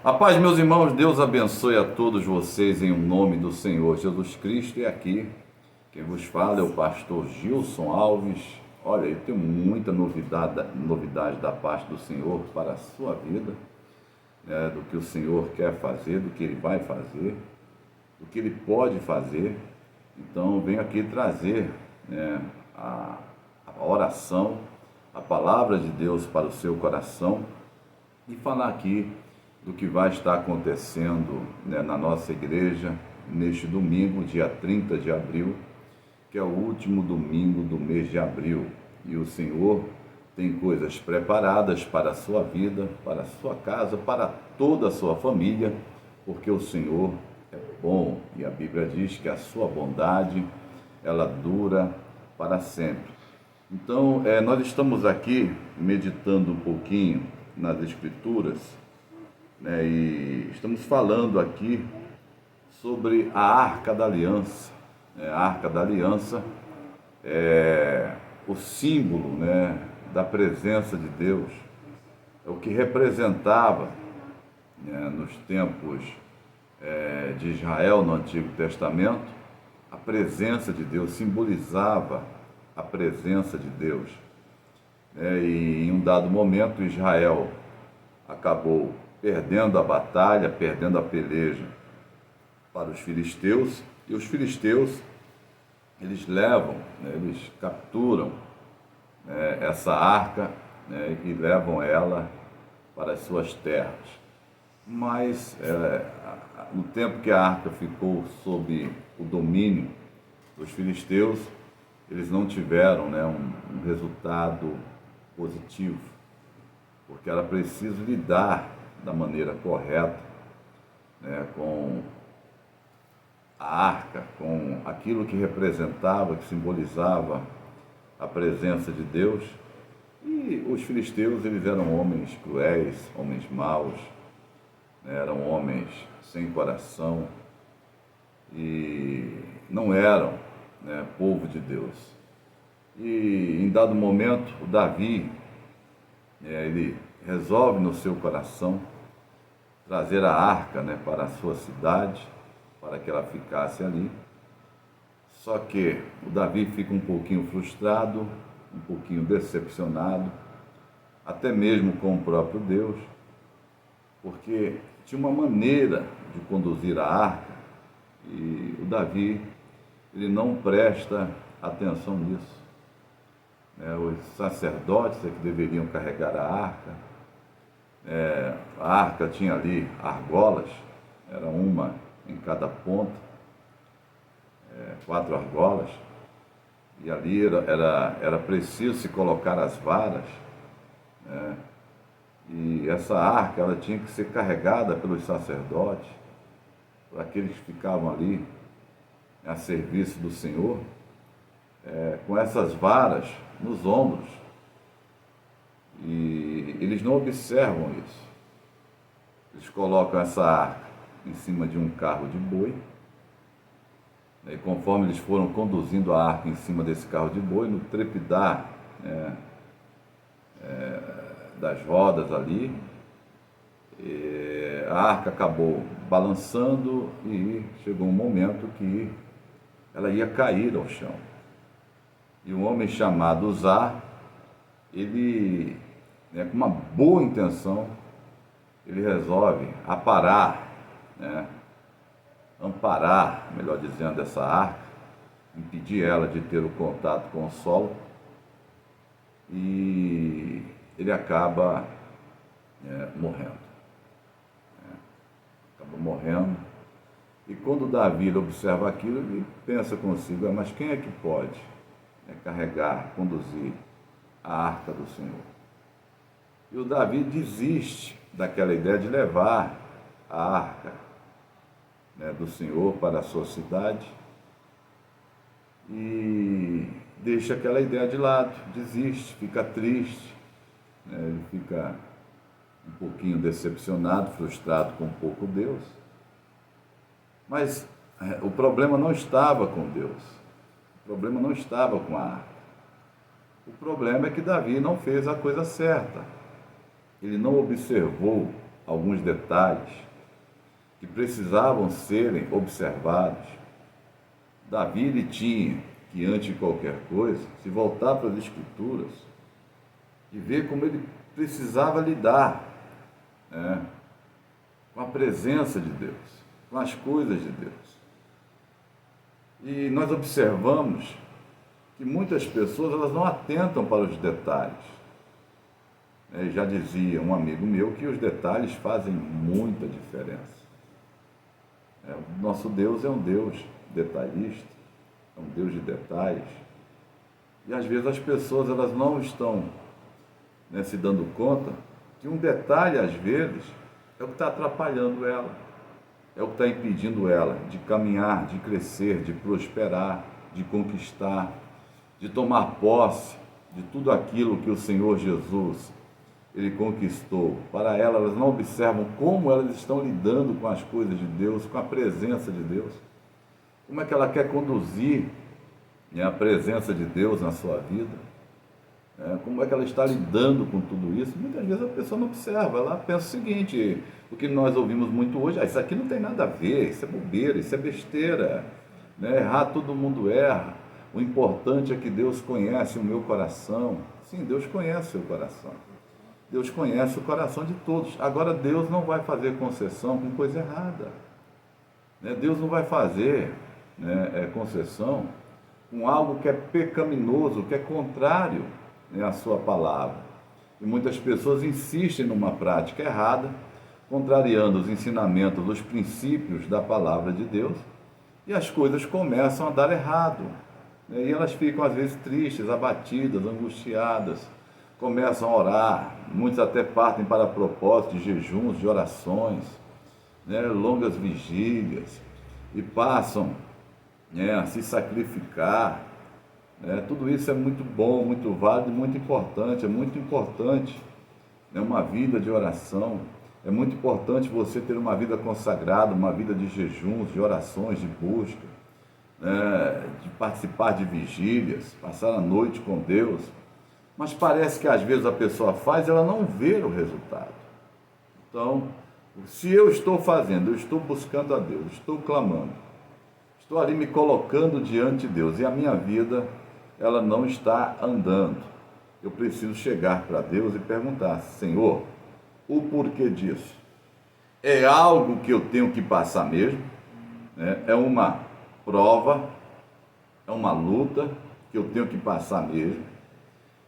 A paz, meus irmãos, Deus abençoe a todos vocês em nome do Senhor Jesus Cristo. E aqui, quem vos fala é o pastor Gilson Alves. Olha, eu tenho muita novidade da parte do Senhor para a sua vida, do que o Senhor quer fazer, do que Ele vai fazer, do que Ele pode fazer. Então, venho aqui trazer a oração, a palavra de Deus para o seu coração e falar aqui do que vai estar acontecendo na nossa igreja neste domingo, dia 30 de abril, que é o último domingo do mês de abril. E o Senhor tem coisas preparadas para a sua vida, para a sua casa, para toda a sua família, porque o Senhor é bom e a Bíblia diz que a sua bondade, ela dura para sempre. Então, nós estamos aqui meditando um pouquinho nas Escrituras, e estamos falando aqui sobre a Arca da Aliança. A Arca da Aliança é o símbolo, da presença de Deus, é o que representava, nos tempos de Israel, no Antigo Testamento, a presença de Deus, simbolizava a presença de Deus. E em um dado momento, Israel acabou perdendo a batalha, perdendo a peleja para os filisteus, e os filisteus, eles levam, eles capturam essa arca, e levam ela para as suas terras. Mas no tempo que a arca ficou sob o domínio dos filisteus, eles não tiveram um resultado positivo, porque era preciso lidar da maneira correta com a arca, com aquilo que representava, que simbolizava a presença de Deus. E os filisteus, eles eram homens cruéis, homens maus, eram homens sem coração e não eram povo de Deus. E em dado momento, o Davi, ele resolve no seu coração trazer a arca para a sua cidade, para que ela ficasse ali. Só que o Davi fica um pouquinho frustrado, um pouquinho decepcionado, até mesmo com o próprio Deus, porque tinha uma maneira de conduzir a arca e o Davi, ele não presta atenção nisso. Os sacerdotes é que deveriam carregar a arca. A arca tinha ali argolas, era uma em cada ponta, 4 argolas, e ali era preciso se colocar as varas, e essa arca ela tinha que ser carregada pelos sacerdotes, por aqueles que ficavam ali a serviço do Senhor, com essas varas nos ombros. E eles não observam isso. Eles colocam essa arca em cima de um carro de boi, e conforme eles foram conduzindo a arca em cima desse carro de boi, no trepidar das rodas ali, a arca acabou balançando e chegou um momento que ela ia cair ao chão. E um homem chamado Uzá, ele, com uma boa intenção, ele resolve amparar, melhor dizendo, essa arca, impedir ela de ter o contato com o solo, e ele acaba morrendo. Acaba morrendo. E quando Davi observa aquilo, ele pensa consigo, mas quem é que pode carregar, conduzir a arca do Senhor? E o Davi desiste daquela ideia de levar a arca do Senhor para a sua cidade e deixa aquela ideia de lado, desiste, fica triste, ele fica um pouquinho decepcionado, frustrado com pouco Deus. Mas o problema não estava com Deus, o problema não estava com a arca. O problema é que Davi não fez a coisa certa. Ele não observou alguns detalhes que precisavam serem observados. Davi ele tinha que, antes de qualquer coisa, se voltar para as Escrituras e ver como ele precisava lidar, né, com a presença de Deus, com as coisas de Deus. E nós observamos que muitas pessoas elas não atentam para os detalhes. Já dizia um amigo meu que os detalhes fazem muita diferença. O nosso Deus é um Deus detalhista, é um Deus de detalhes. E às vezes as pessoas elas não estão, se dando conta que um detalhe, às vezes, é o que está atrapalhando ela, é o que está impedindo ela de caminhar, de crescer, de prosperar, de conquistar, de tomar posse de tudo aquilo que o Senhor Jesus ele conquistou. Para ela, elas não observam como elas estão lidando com as coisas de Deus, com a presença de Deus. Como é que ela quer conduzir a presença de Deus na sua vida? Como é que ela está lidando com tudo isso? Muitas vezes a pessoa não observa, ela pensa o seguinte, o que nós ouvimos muito hoje, isso aqui não tem nada a ver, isso é bobeira, isso é besteira, errar todo mundo erra, o importante é que Deus conhece o meu coração. Sim, Deus conhece o seu coração, Deus conhece o coração de todos. Agora Deus não vai fazer concessão com coisa errada, Deus não vai fazer concessão com algo que é pecaminoso, que é contrário à sua palavra. E muitas pessoas insistem numa prática errada, contrariando os ensinamentos, os princípios da palavra de Deus, e as coisas começam a dar errado. E elas ficam às vezes tristes, abatidas, angustiadas, começam a orar, muitos até partem para propósito de jejuns, de orações, longas vigílias, e passam a se sacrificar. Tudo isso é muito bom, muito válido, muito importante. É muito importante uma vida de oração. É muito importante você ter uma vida consagrada, uma vida de jejuns, de orações, de busca, de participar de vigílias, passar a noite com Deus. Mas parece que às vezes a pessoa faz e ela não vê o resultado. Então, se eu estou fazendo, eu estou buscando a Deus, estou clamando, estou ali me colocando diante de Deus e a minha vida, ela não está andando. Eu preciso chegar para Deus e perguntar: Senhor, o porquê disso? É algo que eu tenho que passar mesmo? É uma prova, é uma luta que eu tenho que passar mesmo?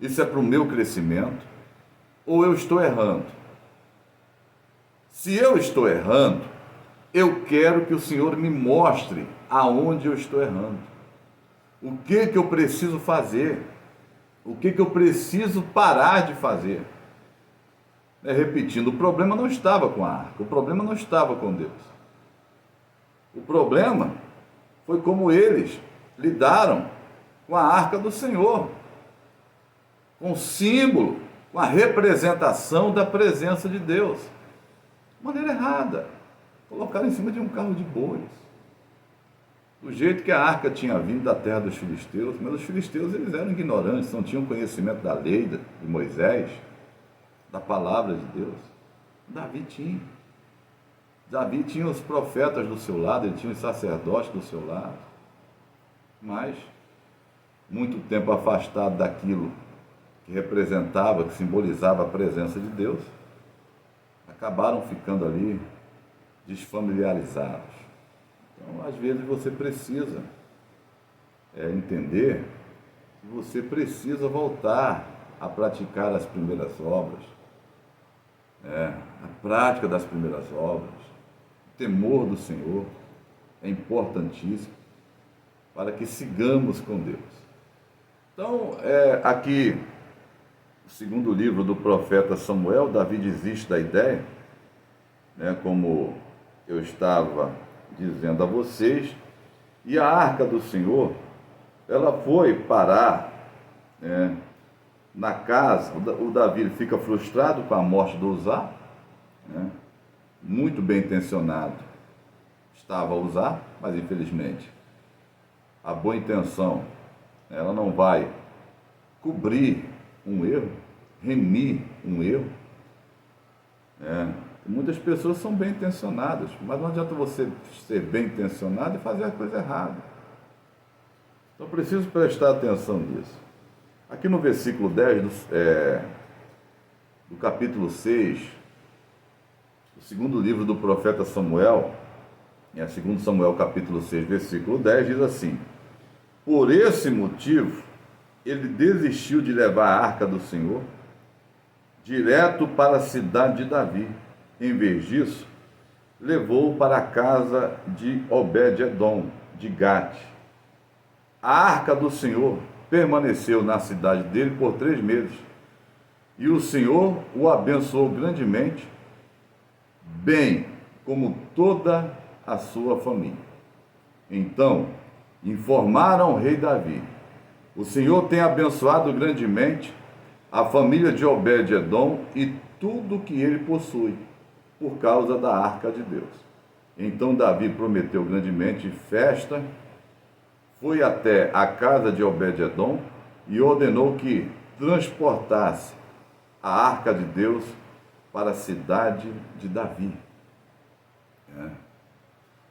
Isso é para o meu crescimento? Ou eu estou errando? Se eu estou errando, eu quero que o Senhor me mostre aonde eu estou errando. O que eu preciso fazer? O que eu preciso parar de fazer? Repetindo, o problema não estava com a arca, o problema não estava com Deus. O problema foi como eles lidaram com a arca do Senhor, com o símbolo, com a representação da presença de Deus. De maneira errada, colocaram em cima de um carro de bois. Do jeito que a arca tinha vindo da terra dos filisteus, mas os filisteus eles eram ignorantes, não tinham conhecimento da lei de Moisés, da palavra de Deus. Davi tinha. Davi tinha os profetas do seu lado, ele tinha os sacerdotes do seu lado. Mas, muito tempo afastado daquilo que representava, que simbolizava a presença de Deus, acabaram ficando ali desfamiliarizados. Então, às vezes você precisa entender que você precisa voltar a praticar as primeiras obras, a prática das primeiras obras, o temor do Senhor é importantíssimo para que sigamos com Deus. Então, aqui, no segundo livro do profeta Samuel, Davi desiste da ideia, como eu estava dizendo a vocês, e a arca do Senhor, ela foi parar na casa. O Davi fica frustrado com a morte do Uzá, muito bem intencionado estava Uzá, mas infelizmente a boa intenção ela não vai cobrir um erro, remir um erro. Muitas pessoas são bem intencionadas, mas não adianta você ser bem intencionado e fazer a coisa errada. Então preciso prestar atenção nisso. Aqui no versículo 10 do capítulo 6, do segundo livro do profeta Samuel, segundo Samuel capítulo 6, versículo 10, diz assim: por esse motivo, ele desistiu de levar a arca do Senhor direto para a cidade de Davi. Em vez disso, levou para a casa de Obed-edom, de Gate. A arca do Senhor permaneceu na cidade dele por 3 meses. E o Senhor o abençoou grandemente, bem como toda a sua família. Então, informaram o rei Davi: o Senhor tem abençoado grandemente a família de Obed-edom e tudo que ele possui, por causa da arca de Deus. Então Davi prometeu grandemente festa, foi até a casa de Obed-edom e ordenou que transportasse a arca de Deus para a cidade de Davi.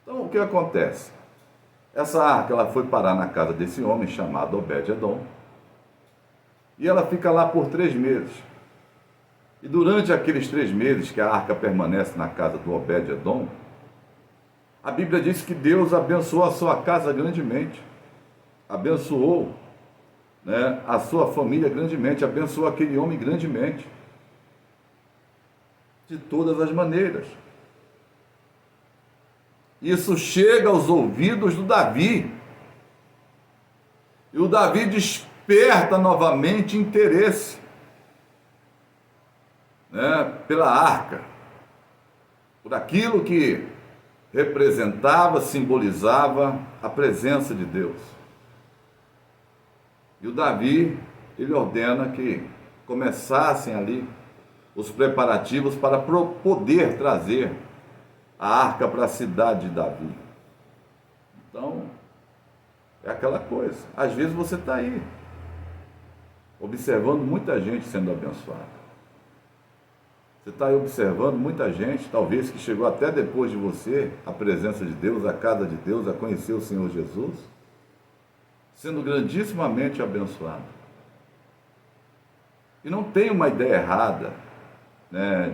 Então o que acontece? Essa arca ela foi parar na casa desse homem chamado Obed-edom e ela fica lá por 3 meses. E durante aqueles 3 meses que a arca permanece na casa do Obed-edom, a Bíblia diz que Deus abençoou a sua casa grandemente, abençoou, a sua família grandemente, abençoou aquele homem grandemente, de todas as maneiras. Isso chega aos ouvidos do Davi, e o Davi desperta novamente interesse, pela arca, por aquilo que representava, simbolizava a presença de Deus. E o Davi, ele ordena que começassem ali os preparativos para poder trazer a arca para a cidade de Davi. Então, é aquela coisa. Às vezes você está aí, observando muita gente sendo abençoada. Você está aí observando muita gente, talvez que chegou até depois de você, a presença de Deus, a casa de Deus, a conhecer o Senhor Jesus, sendo grandissimamente abençoado. E não tem uma ideia errada,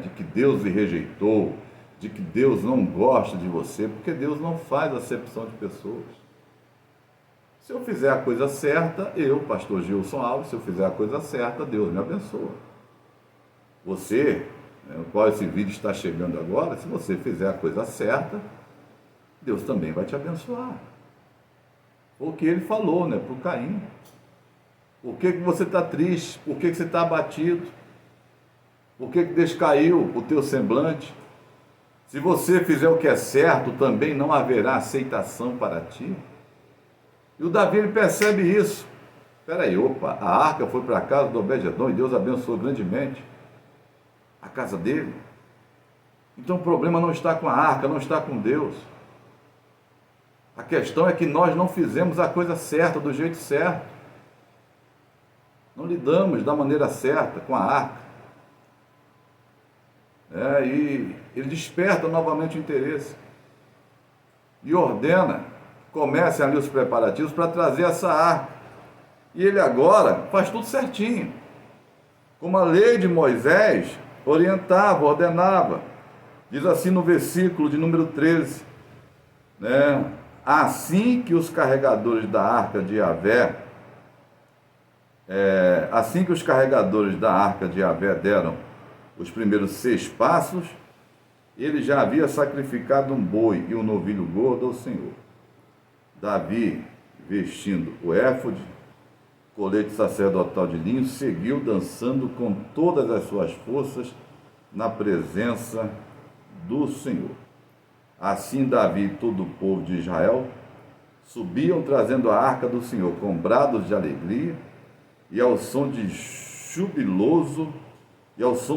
de que Deus lhe rejeitou, de que Deus não gosta de você, porque Deus não faz acepção de pessoas. Se eu fizer a coisa certa, pastor Gilson Alves, se eu fizer a coisa certa, Deus me abençoa. Você, no qual esse vídeo está chegando agora, se você fizer a coisa certa, Deus também vai te abençoar. O que ele falou, para o Caim. Por que você está triste? Por que você está abatido? Por que descaiu o teu semblante? Se você fizer o que é certo, também não haverá aceitação para ti. E o Davi, ele percebe isso. Espera aí, a arca foi para a casa do Obed-edom e Deus abençoou grandemente a casa dele. Então o problema não está com a arca, não está com Deus. A questão é que nós não fizemos a coisa certa, do jeito certo. Não lidamos da maneira certa com a arca. E ele desperta novamente o interesse. E ordena, comecem ali os preparativos para trazer essa arca. E ele agora faz tudo certinho. Como a lei de Moisés orientava, ordenava. Diz assim no versículo de número 13, assim que os carregadores da arca de Yahvé, deram os primeiros 6 passos, ele já havia sacrificado um boi e um novilho gordo ao Senhor. Davi, vestindo o éfode, colete sacerdotal de linho, seguiu dançando com todas as suas forças na presença do Senhor. Assim Davi e todo o povo de Israel subiam trazendo a arca do Senhor com brados de alegria e ao som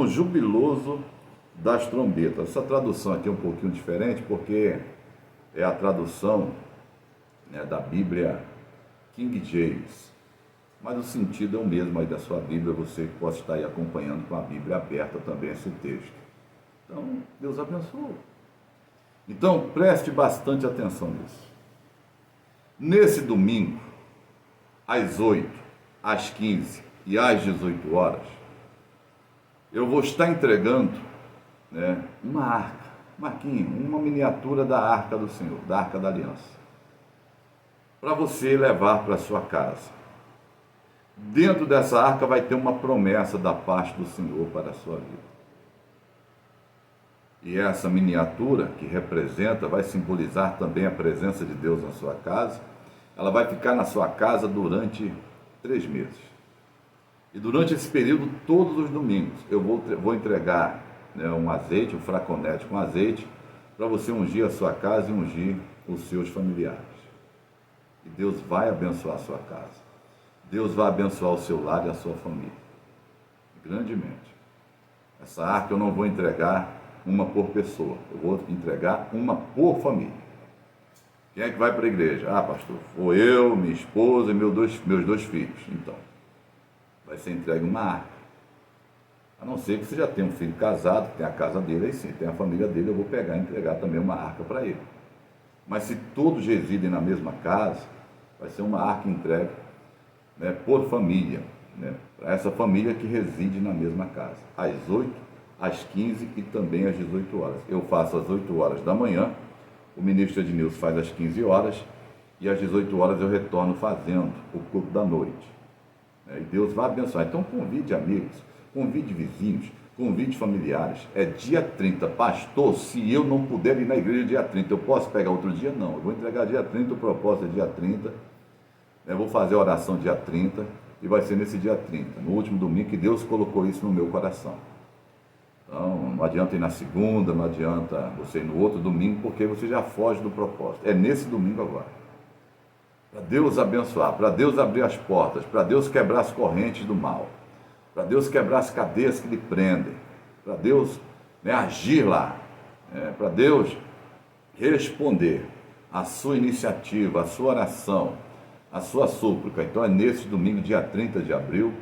jubiloso das trombetas. Essa tradução aqui é um pouquinho diferente porque é a tradução da Bíblia King James, mas o sentido é o mesmo aí da sua Bíblia, você pode estar aí acompanhando com a Bíblia aberta também esse texto. Então, Deus abençoou. Então, preste bastante atenção nisso. Nesse domingo, às 8, às 15 e às 18 horas, eu vou estar entregando, né, uma arca, uma miniatura da arca do Senhor, da arca da aliança, para você levar para a sua casa. Dentro dessa arca vai ter uma promessa da parte do Senhor para a sua vida. E essa miniatura que representa, vai simbolizar também a presença de Deus na sua casa. Ela vai ficar na sua casa durante 3 meses. E durante esse período, todos os domingos, eu vou entregar, né, um azeite, um fraconete com azeite, para você ungir a sua casa e ungir os seus familiares. E Deus vai abençoar a sua casa. Deus vai abençoar o seu lar e a sua família. Grandemente. Essa arca eu não vou entregar uma por pessoa, eu vou entregar uma por família. Quem é que vai para a igreja? Ah, pastor, vou eu, minha esposa e meus dois filhos. Então, vai ser entregue uma arca. A não ser que você já tenha um filho casado, que tem a casa dele, aí sim, tem a família dele, eu vou pegar e entregar também uma arca para ele. Mas se todos residem na mesma casa, vai ser uma arca entregue, né, por família, né, para essa família que reside na mesma casa, às 8, às 15 e também às 18 horas. Eu faço às 8 horas da manhã, o ministro Ednilson faz às 15 horas e às 18 horas eu retorno fazendo o culto da noite. E Deus vai abençoar. Então convide amigos, convide vizinhos, convide familiares. É dia 30. Pastor, se eu não puder ir na igreja dia 30, eu posso pegar outro dia? Não, eu vou entregar dia 30, o propósito é dia 30. Eu vou fazer a oração dia 30 e vai ser nesse dia 30, no último domingo, que Deus colocou isso no meu coração. Então, não adianta ir na segunda, não adianta você ir no outro domingo, porque você já foge do propósito. É nesse domingo agora. Para Deus abençoar, para Deus abrir as portas, para Deus quebrar as correntes do mal, para Deus quebrar as cadeias que lhe prendem, para Deus, né, agir lá, para Deus responder a sua iniciativa, a sua oração, a sua súplica. Então é nesse domingo, dia 30 de abril,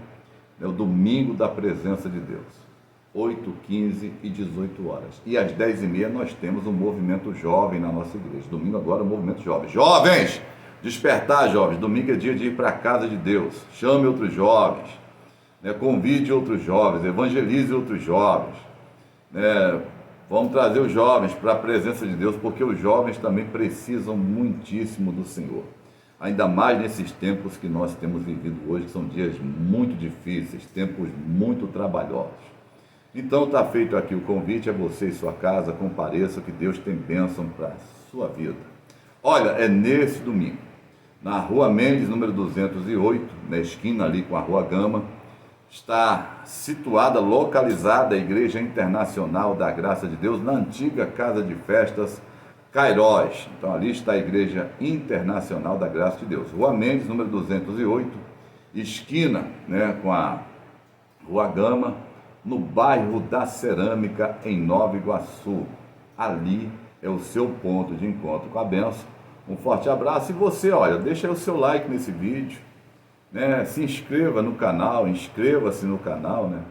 é o domingo da presença de Deus. 8, 15 e 18 horas. E às 10h30 nós temos um movimento jovem na nossa igreja. Domingo agora, o movimento jovem. Jovens! Despertar, jovens. Domingo é dia de ir para a casa de Deus. Chame outros jovens. Né? Convide outros jovens. Evangelize outros jovens. Vamos trazer os jovens para a presença de Deus, porque os jovens também precisam muitíssimo do Senhor. Ainda mais nesses tempos que nós temos vivido hoje, que são dias muito difíceis, tempos muito trabalhosos. Então está feito aqui o convite a você e sua casa, compareça, que Deus tem bênção para a sua vida. Olha, é nesse domingo, na Rua Mendes, número 208, na esquina ali com a Rua Gama, está situada, localizada a Igreja Internacional da Graça de Deus, na antiga Casa de Festas Cairós. Então ali está a Igreja Internacional da Graça de Deus. Rua Mendes, número 208, esquina, né, com a Rua Gama, no bairro da Cerâmica, em Nova Iguaçu. Ali é o seu ponto de encontro com a bênção. Um forte abraço e você, olha, deixa aí o seu like nesse vídeo, né? Se inscreva no canal, inscreva-se no canal, né?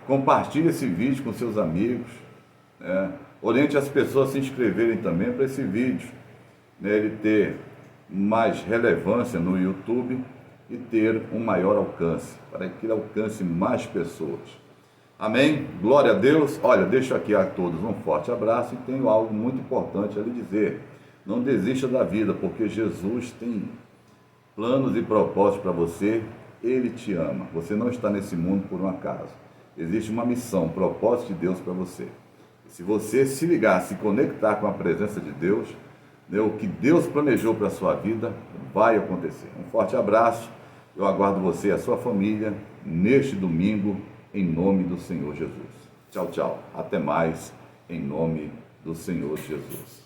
Compartilhe esse vídeo com seus amigos, né? Oriente as pessoas a se inscreverem também para esse vídeo, né, ele ter mais relevância no YouTube e ter um maior alcance, para que ele alcance mais pessoas. Amém? Glória a Deus. Olha, deixo aqui a todos um forte abraço e tenho algo muito importante a lhe dizer. Não desista da vida, porque Jesus tem planos e propósitos para você. Ele te ama. Você não está nesse mundo por um acaso. Existe uma missão, um propósito de Deus para você. E se você se ligar, se conectar com a presença de Deus, né, o que Deus planejou para a sua vida vai acontecer. Um forte abraço. Eu aguardo você e a sua família neste domingo, em nome do Senhor Jesus. Tchau, tchau. Até mais, em nome do Senhor Jesus.